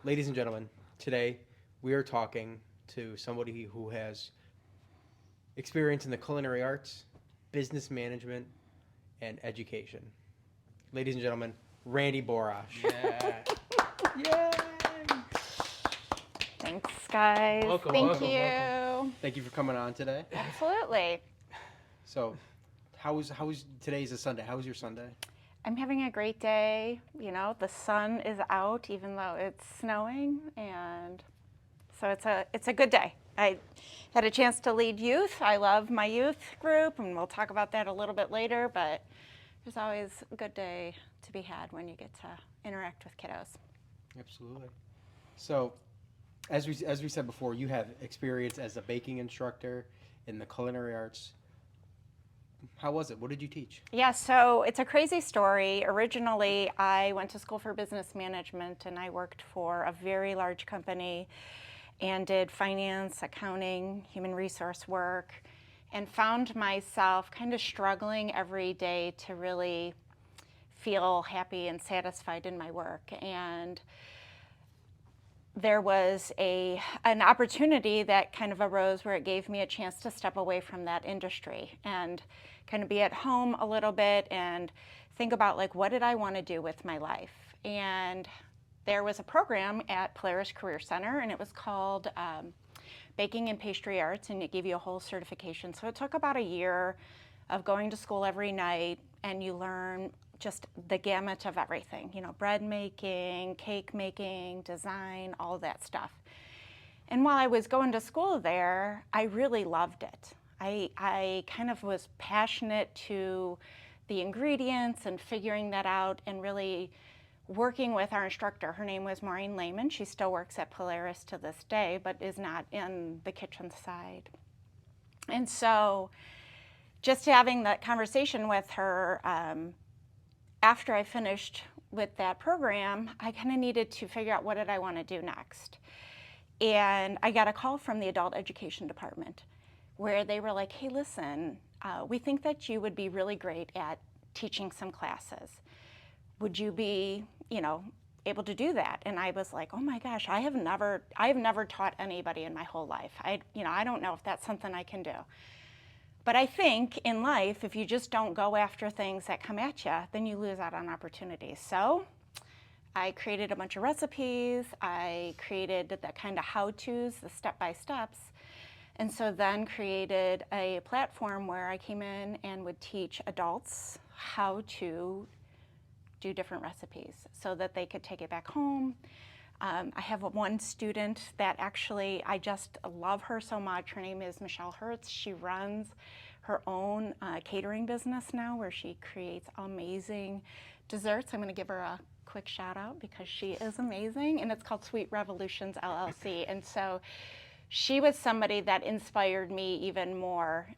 Ladies and gentlemen, today we are talking to somebody who has experience in the culinary arts, business management, and education. Ladies and gentlemen, Randy Borash. Yeah. Yay! Thanks, guys. Welcome, Thank welcome, you. welcome. Thank you for coming on today. Absolutely. So, how's today's a Sunday? How was your Sunday? I'm having a great day. You know, the sun is out even though it's snowing, and so it's a good day. I had a chance to lead youth. I love my youth group, and we'll talk about that a little bit later, but there's always a good day to be had when you get to interact with kiddos. Absolutely. So, as we said before, you have experience as a baking instructor in the culinary arts. How was it? What did you teach? Yeah, so it's a crazy story. Originally, I went to school for business management, and I worked for a very large company and did finance, accounting, human resource work, and found myself kind of struggling every day to really feel happy and satisfied in my work. And there was an opportunity that kind of arose where it gave me a chance to step away from that industry and kind of be at home a little bit and think about, like, what did I want to do with my life? And there was a program at Polaris Career Center, and it was called Baking and Pastry Arts, and it gave you a whole certification. So it took about a year of going to school every night, and you learn just the gamut of everything, you know, bread making, cake making, design, all that stuff. And while I was going to school there, I really loved it. I kind of was passionate to the ingredients and figuring that out and really working with our instructor. Her name was Maureen Lehman. She still works at Polaris to this day, but is not in the kitchen side. And so just having that conversation with her, after I finished with that program, I kind of needed to figure out what did I want to do next. And I got a call from the adult education department where they were like, hey, listen, we think that you would be really great at teaching some classes. Would you be, able to do that? And I was like, oh my gosh, I have never taught anybody in my whole life. I don't know if that's something I can do. But I think in life, if you just don't go after things that come at you, then you lose out on opportunities. So I created a bunch of recipes. I created the kind of how-tos, the step-by-steps. And so then created a platform where I came in and would teach adults how to do different recipes so that they could take it back home. I have one student that actually, I just love her so much. Her name is Michelle Hertz. She runs her own catering business now where she creates amazing desserts. I'm going to give her a quick shout out because she is amazing, and it's called Sweet Revolutions LLC. And so she was somebody that inspired me even more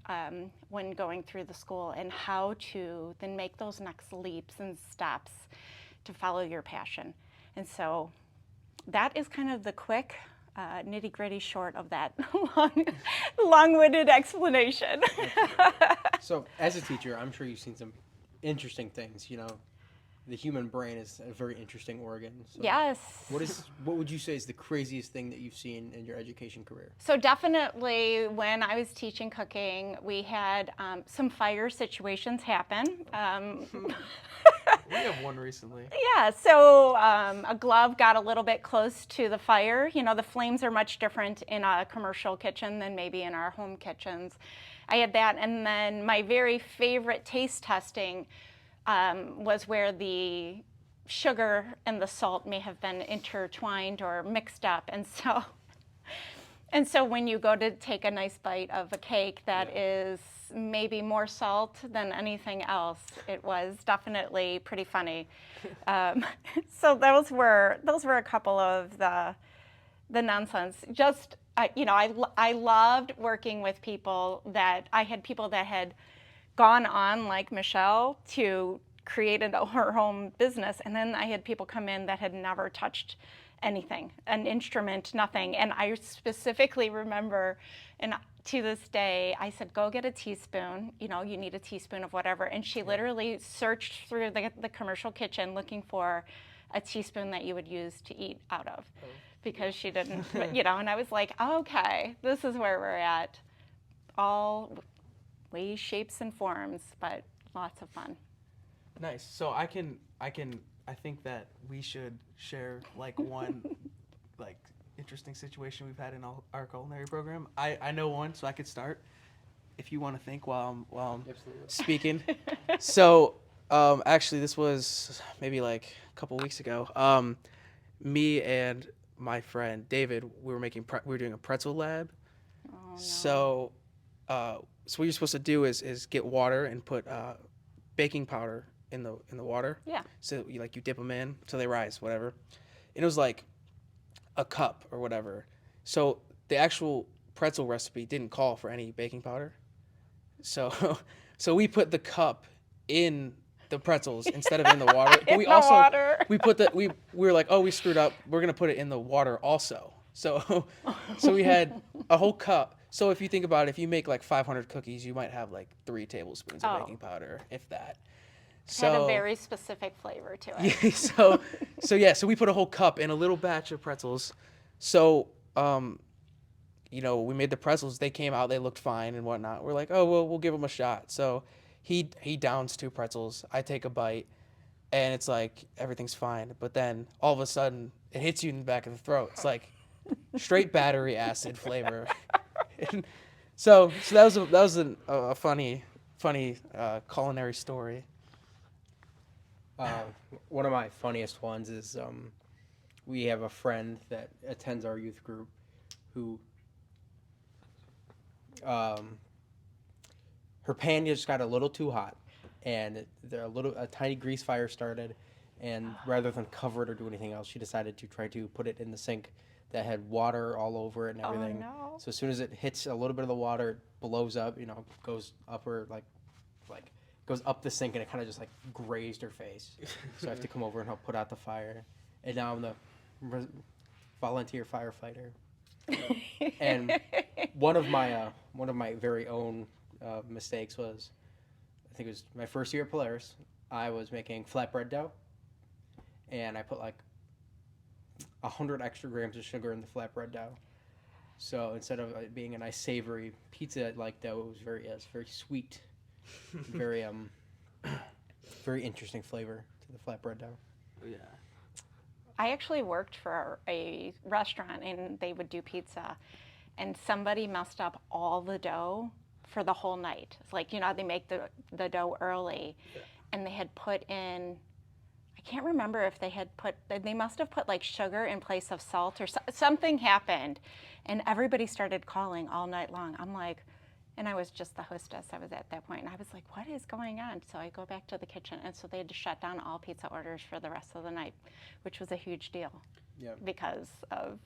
when going through the school and how to then make those next leaps and steps to follow your passion. And so that is kind of the quick, nitty-gritty short of that long-winded explanation. So, as a teacher, I'm sure you've seen some interesting things. The human brain is a very interesting organ. So Yes. What would you say is the craziest thing that you've seen in your education career? So definitely when I was teaching cooking, we had some fire situations happen. We have one recently. Yeah, so a glove got a little bit close to the fire. The flames are much different in a commercial kitchen than maybe in our home kitchens. I had that, and then my very favorite taste testing was where the sugar and the salt may have been intertwined or mixed up. And so when you go to take a nice bite of a cake that is maybe more salt than anything else, it was definitely pretty funny. So those were a couple of the nonsense. Just, I loved working with people that had gone on, like Michelle, to create her home business, and then I had people come in that had never touched anything, an instrument, nothing. And I specifically remember, and to this day, I said, go get a teaspoon, you need a teaspoon of whatever. And she literally searched through the commercial kitchen looking for a teaspoon that you would use to eat out of because she didn't, and I was like, okay, this is where we're at. All ways, shapes, and forms, but lots of fun. Nice. So I think that we should share like one like interesting situation we've had in our culinary program. I know one, so I could start if you want to think while I'm speaking. So actually this was maybe like a couple weeks ago. Me and my friend David, we were doing a pretzel lab. Oh, no. So what you're supposed to do is get water and put baking powder in the water. Yeah. So you dip them in till they rise, whatever. And it was like a cup or whatever. So the actual pretzel recipe didn't call for any baking powder. So we put the cup in the pretzels instead of in the water. But we were like, oh, we screwed up. We're gonna put it in the water also. So we had a whole cup. So if you think about it, if you make like 500 cookies, you might have like 3 tablespoons of baking powder, if that. So, had a very specific flavor to it. Yeah, so we put a whole cup in a little batch of pretzels. So, we made the pretzels. They came out. They looked fine and whatnot. We're like, oh, well, we'll give them a shot. So he downs 2 pretzels. I take a bite, and it's like everything's fine. But then all of a sudden, it hits you in the back of the throat. It's like straight battery acid flavor. And so that was a funny culinary story. One of my funniest ones is we have a friend that attends our youth group who her pan just got a little too hot, and a tiny grease fire started, and rather than cover it or do anything else, she decided to try to put it in the sink that had water all over it and everything. Oh, no. So as soon as it hits a little bit of the water, it blows up, goes up her goes up the sink, and it kind of just like grazed her face. So I have to come over and help put out the fire. And now I'm the volunteer firefighter. And one of my very own mistakes was, I think it was my first year at Polaris. I was making flatbread dough, and I put like 100 extra grams of sugar in the flatbread dough. So instead of it being a nice savory pizza-like dough, it was very sweet, very very interesting flavor to the flatbread dough. Yeah. I actually worked for a restaurant, and they would do pizza, and somebody messed up all the dough for the whole night. It's like, they make the dough early, and they had put in, I can't remember if they must have put like sugar in place of salt, or something happened, and everybody started calling all night long. I'm like, and I was just the hostess. I was at that point, and I was like, what is going on? So I go back to the kitchen, and so they had to shut down all pizza orders for the rest of the night, which was a huge deal. Yeah. Because of,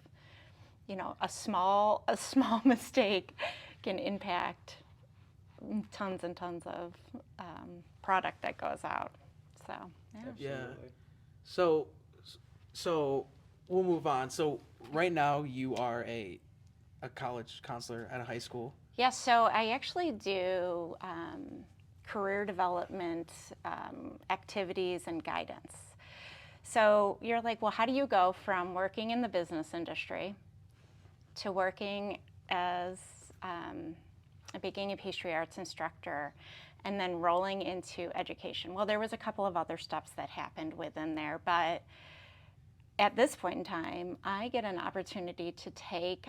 a small mistake can impact tons and tons of product that goes out. So, yeah. Yeah. So we'll move on. So right now you are a college counselor at a high school. Yeah, so I actually do career development activities and guidance. So you're like, well, how do you go from working in the business industry to working as a baking and pastry arts instructor, and then rolling into education? Well, there was a couple of other steps that happened within there, but at this point in time, I get an opportunity to take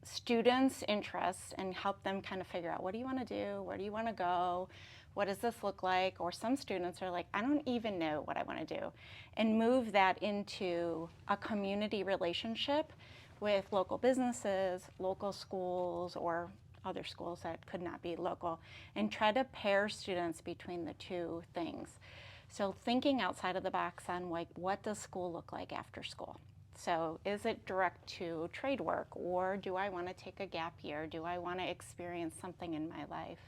students' interests and help them kind of figure out, what do you want to do? Where do you want to go? What does this look like? Or some students are like, I don't even know what I want to do. And move that into a community relationship with local businesses, local schools, or other schools that could not be local, and try to pair students between the two things. So thinking outside of the box on like, what does school look like after school? So is it direct to trade work, or do I want to take a gap year? Do I want to experience something in my life?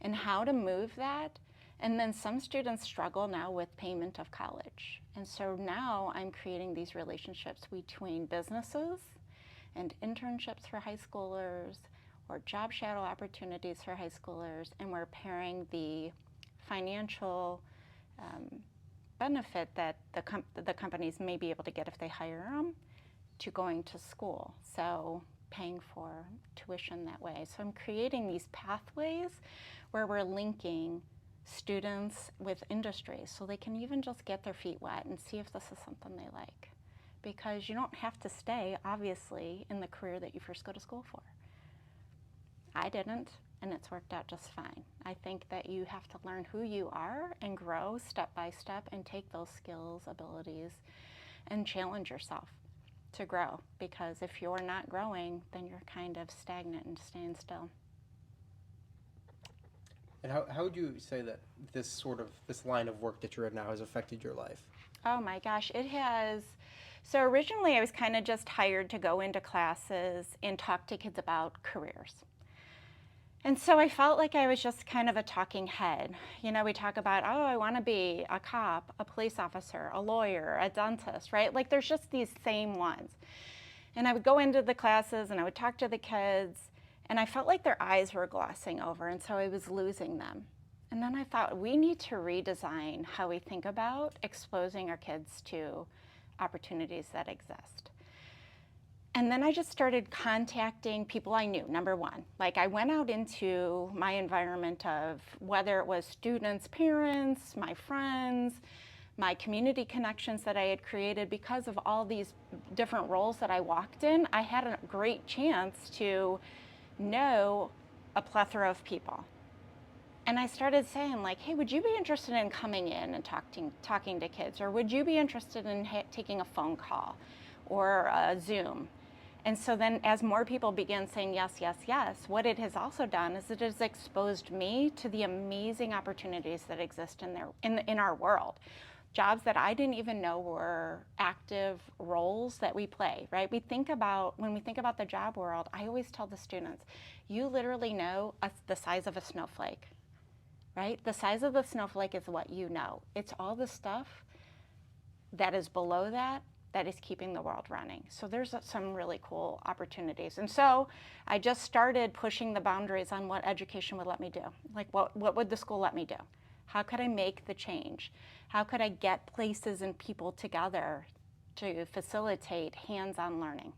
And how to move that. And then some students struggle now with payment of college. And so now I'm creating these relationships between businesses and internships for high schoolers, or job shadow opportunities for high schoolers, and we're pairing the financial benefit that the companies may be able to get if they hire them to going to school. So paying for tuition that way. So I'm creating these pathways where we're linking students with industries so they can even just get their feet wet and see if this is something they like. Because you don't have to stay, obviously, in the career that you first go to school for. I didn't, and it's worked out just fine. I think that you have to learn who you are and grow step by step and take those skills, abilities, and challenge yourself to grow. Because if you're not growing, then you're kind of stagnant and staying still. And how would you say that this line of work that you're in now has affected your life? Oh my gosh, it has. So originally I was kind of just hired to go into classes and talk to kids about careers. And so I felt like I was just kind of a talking head. You know, we talk about, oh, I want to be a cop, a police officer, a lawyer, a dentist, right? Like there's just these same ones. And I would go into the classes and I would talk to the kids and I felt like their eyes were glossing over, and so I was losing them. And then I thought, we need to redesign how we think about exposing our kids to opportunities that exist. And then I just started contacting people I knew, number one. Like I went out into my environment of whether it was students, parents, my friends, my community connections that I had created because of all these different roles that I walked in. I had a great chance to know a plethora of people. And I started saying like, hey, would you be interested in coming in and talking to kids? Or would you be interested in taking a phone call or a Zoom? And so then as more people began saying yes, yes, yes, what it has also done is it has exposed me to the amazing opportunities that exist in our world. Jobs that I didn't even know were active roles that we play, right? When we think about the job world, I always tell the students, you literally know the size of a snowflake, right? The size of the snowflake is what you know. It's all the stuff that is below that is keeping the world running. So there's some really cool opportunities. And so I just started pushing the boundaries on what education would let me do. Like what would the school let me do? How could I make the change? How could I get places and people together to facilitate hands-on learning?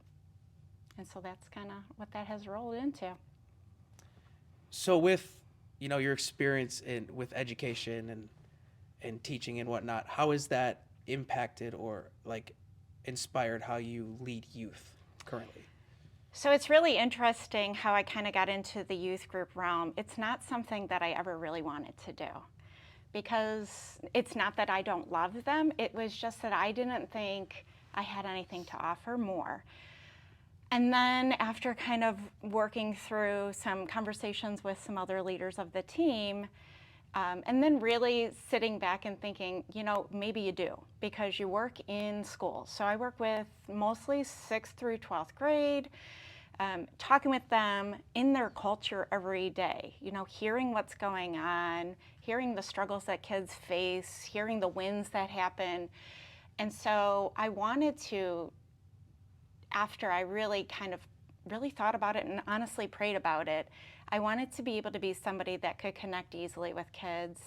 And so that's kind of what that has rolled into. So with, your experience with education and teaching and whatnot, how has that impacted or like inspired how you lead youth currently? So it's really interesting how I kind of got into the youth group realm. It's not something that I ever really wanted to do, because it's not that I don't love them. It was just that I didn't think I had anything to offer more. And then after kind of working through some conversations with some other leaders of the team, and then really sitting back and thinking, maybe you do, because you work in schools. So I work with mostly 6th through 12th grade, talking with them in their culture every day, hearing what's going on, hearing the struggles that kids face, hearing the wins that happen. And so I wanted to, after I really thought about it and honestly prayed about it, I wanted to be able to be somebody that could connect easily with kids,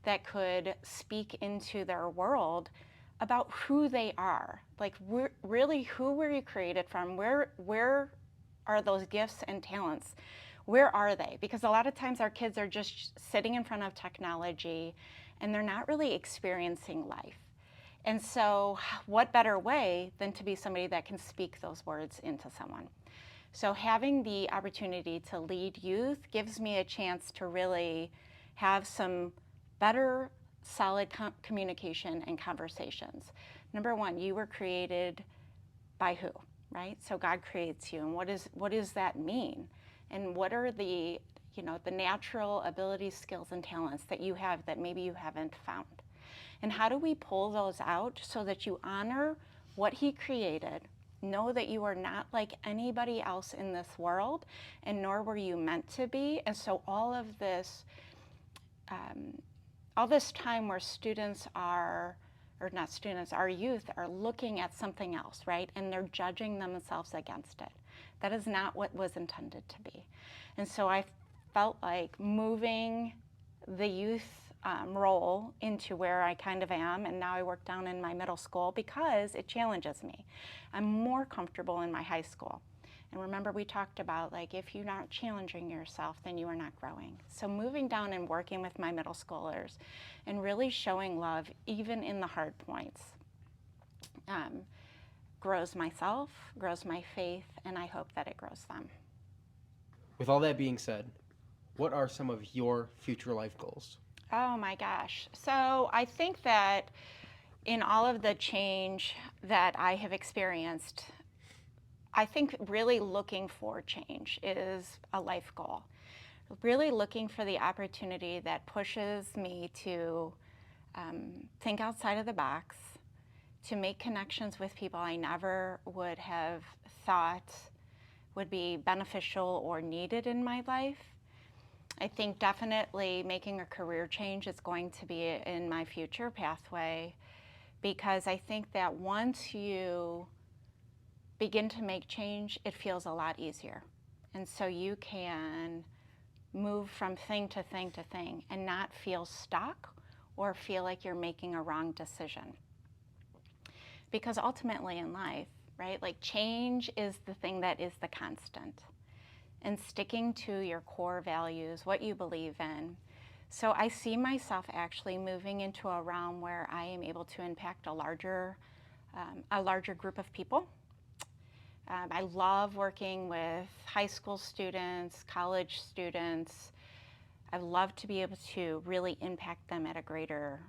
that could speak into their world about who they are. Like, really, who were you created from? Where are those gifts and talents? Where are they? Because a lot of times our kids are just sitting in front of technology and they're not really experiencing life. And so what better way than to be somebody that can speak those words into someone? So having the opportunity to lead youth gives me a chance to really have some better, solid communication and conversations. Number one, you were created by who, right? So God creates you, and what does that mean? And what are the natural abilities, skills, and talents that you have that maybe you haven't found? And how do we pull those out so that you honor what He created, know that you are not like anybody else in this world, and nor were you meant to be? And so all this time where our youth are looking at something else, right? And they're judging themselves against it. That is not what was intended to be. And so I felt like moving the youth role into where I kind of am, and now I work down in my middle school because it challenges me. I'm more comfortable in my high school. And remember, we talked about, like, if you're not challenging yourself, then you are not growing. So moving down and working with my middle schoolers and really showing love, even in the hard points, grows myself, grows my faith, and I hope that it grows them. With all that being said, what are some of your future life goals? Oh my gosh. So I think that in all of the change that I have experienced, I think really looking for change is a life goal. Really looking for the opportunity that pushes me to think outside of the box, to make connections with people I never would have thought would be beneficial or needed in my life. I think definitely making a career change is going to be in my future pathway, because I think that once you begin to make change, it feels a lot easier. And so you can move from thing to thing to thing and not feel stuck or feel like you're making a wrong decision. Because ultimately in life, right, like change is the thing that is the constant. And sticking to your core values, what you believe in. So I see myself actually moving into a realm where I am able to impact a larger group of people. I love working with high school students, college students. I love to be able to really impact them at a greater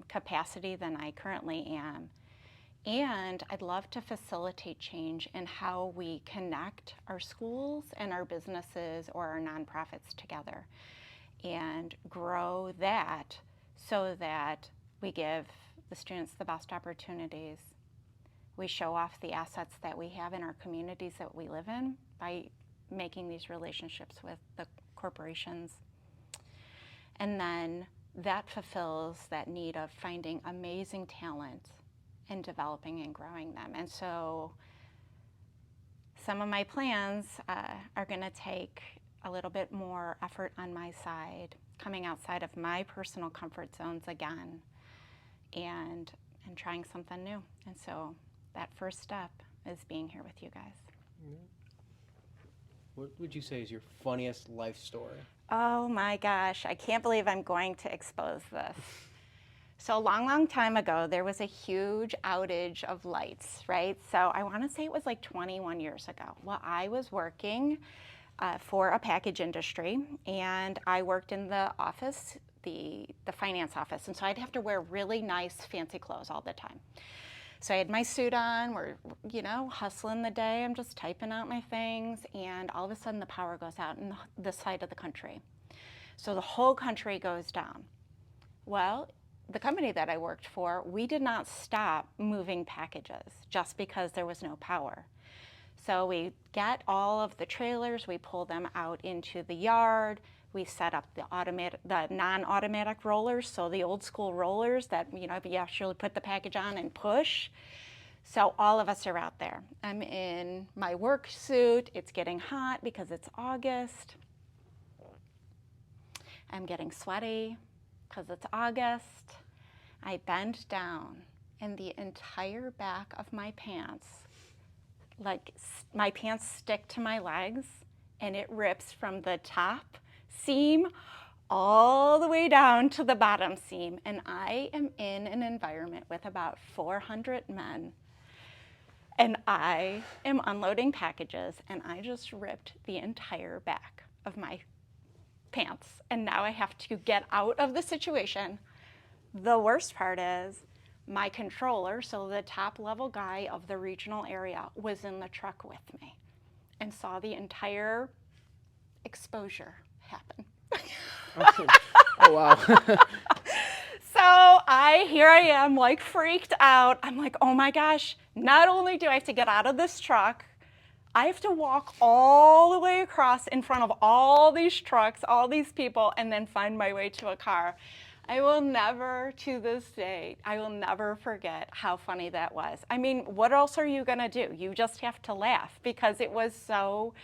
capacity than I currently am. And I'd love to facilitate change in how we connect our schools and our businesses or our nonprofits together and grow that so that we give the students the best opportunities. We show off the assets that we have in our communities that we live in by making these relationships with the corporations. And then that fulfills that need of finding amazing talent and developing and growing them. And so some of my plans are going to take a little bit more effort on my side, coming outside of my personal comfort zones again, and trying something new. And so that first step is being here with you guys. What would you say is your funniest life story? Oh my gosh, I can't believe I'm going to expose this. So a long, long time ago, there was a huge outage of lights, right? So I want to say it was like 21 years ago. Well, I was working for a package industry, and I worked in the office, the finance office, and so I'd have to wear really nice, fancy clothes all the time. So I had my suit on, we're, hustling the day, I'm just typing out my things, and all of a sudden the power goes out in this side of the country. So the whole country goes down. Well, the company that I worked for, we did not stop moving packages just because there was no power. So we get all of the trailers, we pull them out into the yard, we set up the non-automatic rollers, so the old school rollers that you actually put the package on and push. So all of us are out there. I'm in my work suit, it's getting hot because it's August. I'm getting sweaty because it's August. I bend down and the entire back of my pants, like my pants stick to my legs and it rips from the top seam all the way down to the bottom seam. And I am in an environment with about 400 men. And I am unloading packages and I just ripped the entire back of my pants. And now I have to get out of the situation. The worst part is my controller, so the top level guy of the regional area, was in the truck with me and saw the entire exposure happen. Oh, wow. So here I am, like freaked out. I'm like, oh my gosh, not only do I have to get out of this truck, I have to walk all the way across in front of all these trucks, all these people, and then find my way to a car. I will never, to this day, I will never forget how funny that was. I mean, what else are you gonna do? You just have to laugh because it was so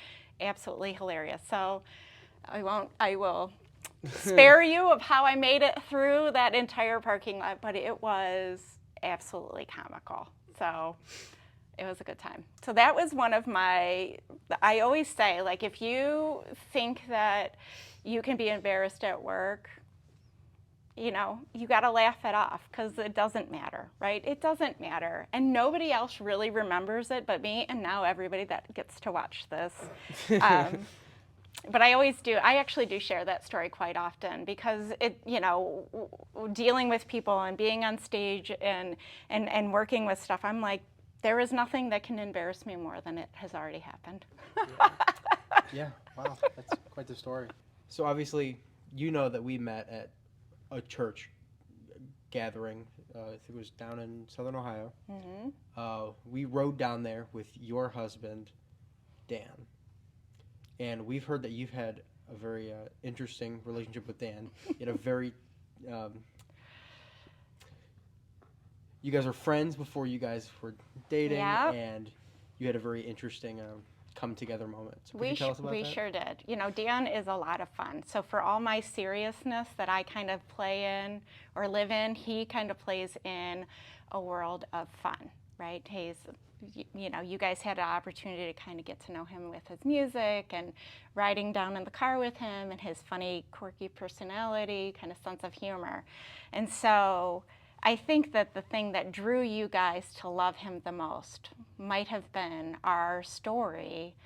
absolutely hilarious. So I will spare you of how I made it through that entire parking lot, but it was absolutely comical. So it was a good time. So that was one of I always say, like, if you think that you can be embarrassed at work, you got to laugh it off, because it doesn't matter, right? It doesn't matter. And nobody else really remembers it but me, and now everybody that gets to watch this. But I actually do share that story quite often, because dealing with people and being on stage and working with stuff, I'm like, there is nothing that can embarrass me more than it has already happened. Yeah, wow, that's quite the story. So obviously, that we met at a church gathering. I think it was down in Southern Ohio. Mm-hmm. We rode down there with your husband, Dan. And we've heard that you've had a very interesting relationship with Dan. You had a very... you guys were friends before you guys were dating, Yep. and you had a very interesting come-together moment. So could you We tell us about that? sure did. Dan is a lot of fun. So for all my seriousness that I kind of play in or live in, he kind of plays in a world of fun, right? He's, you guys had an opportunity to kind of get to know him with his music and riding down in the car with him and his funny, quirky personality, kind of sense of humor. And so I think that the thing that drew you guys to love him the most might have been our story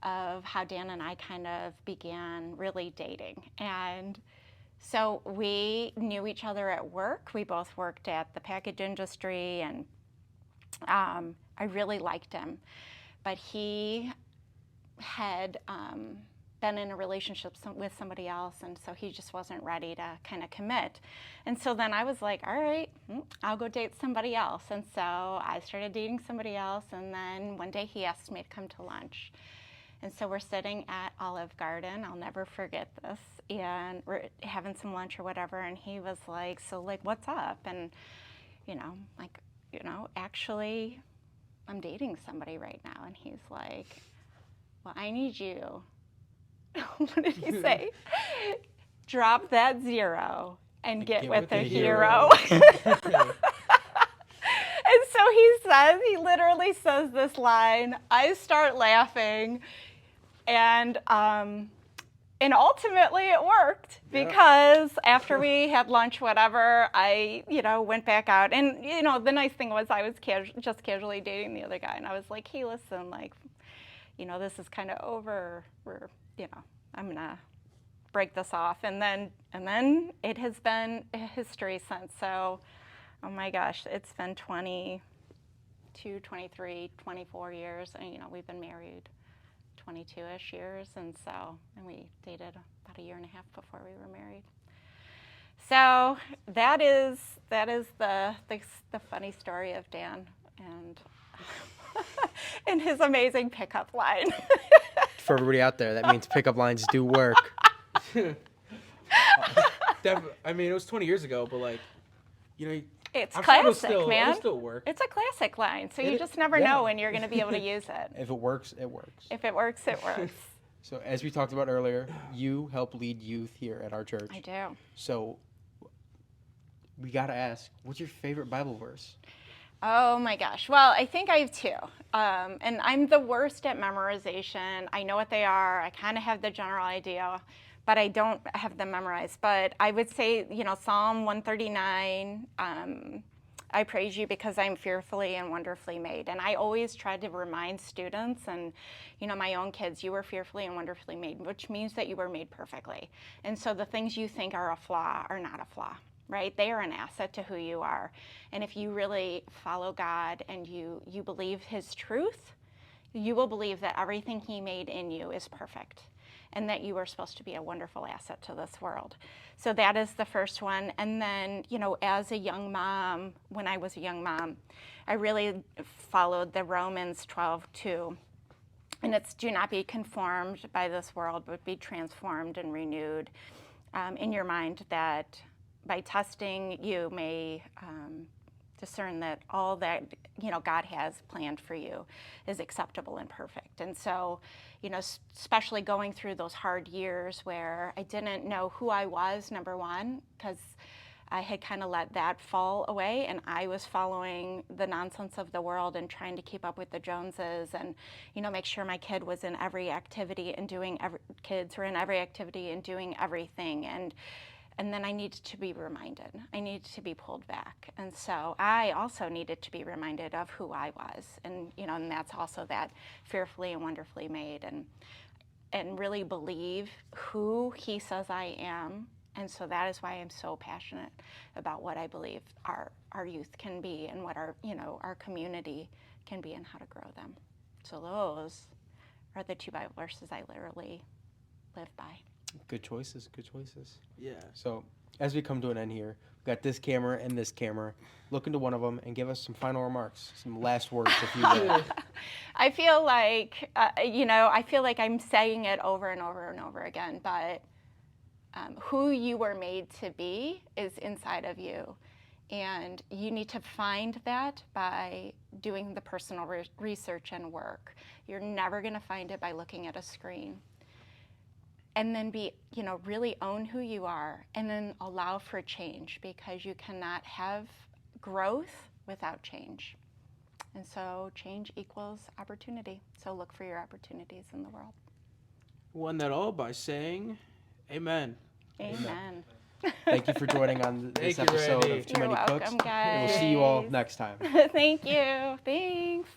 of how Dan and I kind of began really dating. And so we knew each other at work. We both worked at the package industry, and I really liked him. But he had been in a relationship with somebody else, and so he just wasn't ready to kind of commit. And so then I was like, all right, I'll go date somebody else. And so I started dating somebody else, and then one day he asked me to come to lunch. And so we're sitting at Olive Garden, I'll never forget this, and we're having some lunch or whatever, and he was like, so, like, what's up? And, actually, I'm dating somebody right now. And he's like, well, I need you. What did he say? Drop that zero and get with a hero. And so he literally says this line. I start laughing, and ultimately it worked, because after we had lunch, whatever, I, went back out. And, the nice thing was I was just casually dating the other guy. And I was like, hey, listen, like, this is kind of over. I'm going to break this off. And then it has been a history since. So, oh my gosh, it's been 22, 23, 24 years. And, we've been married 22-ish years. And we dated about a year and a half before we were married. So that is the funny story of Dan and his amazing pickup line. For everybody out there, that means pickup lines do work. I mean, it was 20 years ago, but it's I'm classic, sure man. It'll still work. It's a classic line, so you just never know when you're going to be able to use it. If it works, it works. If it works, it works. So as we talked about earlier, you help lead youth here at our church. I do. So we got to ask, what's your favorite Bible verse? Oh my gosh. Well, I think I have two. And I'm the worst at memorization. I know what they are. I kind of have the general idea, but I don't have them memorized. But I would say, Psalm 139, I praise you because I'm fearfully and wonderfully made. And I always try to remind students and, my own kids, you were fearfully and wonderfully made, which means that you were made perfectly. And so the things you think are a flaw are not a flaw. Right? They are an asset to who you are. And if you really follow God and you believe his truth, you will believe that everything he made in you is perfect and that you are supposed to be a wonderful asset to this world. So that is the first one. And then, as a young mom, when I was a young mom, I really followed the Romans 12:2. And it's do not be conformed by this world, but be transformed and renewed in your mind, that by testing, you may discern that all that, God has planned for you is acceptable and perfect. And so, especially going through those hard years where I didn't know who I was, number one, because I had kind of let that fall away, and I was following the nonsense of the world and trying to keep up with the Joneses, and make sure my kid was in every activity and kids were in every activity and doing everything, and then I needed to be reminded. I needed to be pulled back, and so I also needed to be reminded of who I was, and and that's also that fearfully and wonderfully made, and really believe who He says I am. And so that is why I'm so passionate about what I believe our youth can be and what our community can be and how to grow them. So those are the 2 Bible verses I literally live by. Good choices, good choices. Yeah. So as we come to an end here, we've got this camera and this camera. Look into one of them and give us some final remarks, some last words, if you will. I feel like, I feel like I'm saying it over and over and over again, but who you were made to be is inside of you. And you need to find that by doing the personal research and work. You're never going to find it by looking at a screen. And then really own who you are, and then allow for change, because you cannot have growth without change. And so change equals opportunity. So look for your opportunities in the world. Won that all by saying amen. Amen. Thank you for joining on this Thank you, episode Randy. of Too You're Many welcome, Cooks. guys. And we'll see you all next time. Thank you. Thanks.